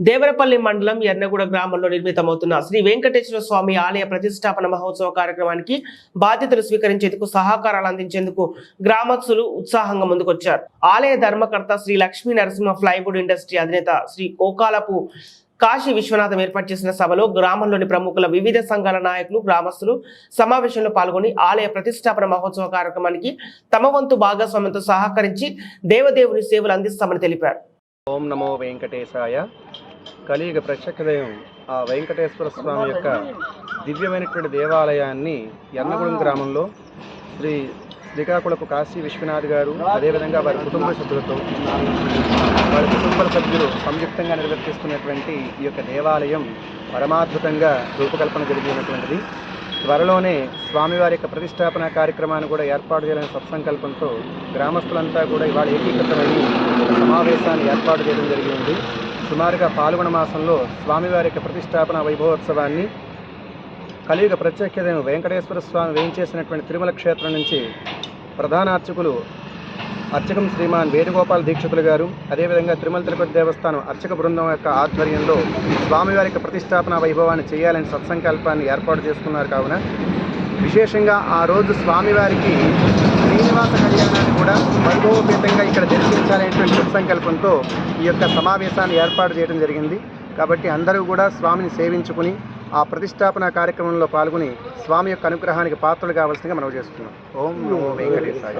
దేవరపల్లి మండలం ఎర్నగూడ గ్రామంలో నిర్మితమవుతున్న శ్రీ వెంకటేశ్వర స్వామి ఆలయ ప్రతిష్టాపన మహోత్సవ కార్యక్రమానికి బాధ్యతలు స్వీకరించేందుకు సహకారాలు అందించేందుకు గ్రామస్తులు ఉత్సాహంగా ముందుకొచ్చారు. ఆలయ ధర్మకర్త శ్రీ లక్ష్మీ నరసింహ ఫ్లైవుడ్ ఇండస్ట్రీ అధినేత శ్రీ కోకాలపు కాశీ విశ్వనాథం ఏర్పాటు చేసిన సభలో గ్రామంలోని ప్రముఖుల వివిధ సంఘాల నాయకులు గ్రామస్తులు సమావేశంలో పాల్గొని ఆలయ ప్రతిష్టాపన మహోత్సవ కార్యక్రమానికి తమ వంతు భాగస్వామ్యంతో సహకరించి దేవదేవుని సేవలు అందిస్తామని తెలిపారు. ఓం నమో వెంకటేశాయ. కలియుగ ప్రత్యక్ష దైవం ఆ వెంకటేశ్వర స్వామి యొక్క దివ్యమైనటువంటి దేవాలయాన్ని ఎర్నగూడెం గ్రామంలో శ్రీకాకుళపు కాశీ విశ్వనాథ్ గారు అదేవిధంగా వారి కుటుంబ సభ్యులతో వారి కుటుంబ సభ్యులు సంయుక్తంగా నిర్వర్తిస్తున్నటువంటి ఈ యొక్క దేవాలయం పరమాద్భుతంగా రూపకల్పన జరిగినటువంటిది. త్వరలోనే స్వామివారి యొక్క ప్రతిష్టాపన కార్యక్రమాన్ని కూడా ఏర్పాటు చేయాలనే సత్సంకల్పంతో గ్రామస్తులంతా కూడా ఇవాళ ఏకీకృతమై సమావేశాన్ని ఏర్పాటు చేయడం జరిగింది. సుమారుగా పాల్గొన మాసంలో స్వామివారి యొక్క ప్రతిష్టాపన వైభవోత్సవాన్ని కలియుగ ప్రత్యేక వెంకటేశ్వర స్వామి వేయించేసినటువంటి తిరుమల క్షేత్రం నుంచి ప్రధాన అర్చకులు అర్చకం శ్రీమాన్ వేణుగోపాల్ దీక్షితులు గారు, అదేవిధంగా తిరుమల తిరుపతి దేవస్థానం అర్చక బృందం యొక్క ఆధ్వర్యంలో స్వామివారి యొక్క ప్రతిష్టాపన వైభవాన్ని చేయాలని సత్సంకల్పాన్ని ఏర్పాటు చేసుకున్నారు. కావున విశేషంగా ఆ రోజు స్వామివారికి శ్రీనివాస కళ్యాణాన్ని కూడా వైభవోపేతంగా ఇక్కడ జరిపించాలనేటువంటి సత్సంకల్పంతో ఈ యొక్క సమావేశాన్ని ఏర్పాటు చేయడం జరిగింది. కాబట్టి అందరూ కూడా స్వామిని సేవించుకుని ఆ ప్రతిష్టాపన కార్యక్రమంలో పాల్గొని స్వామి యొక్క అనుగ్రహానికి పాత్రలు కావాల్సిందిగా మనవి చేస్తున్నాం. ఓం నమో వెంకటేశాయ.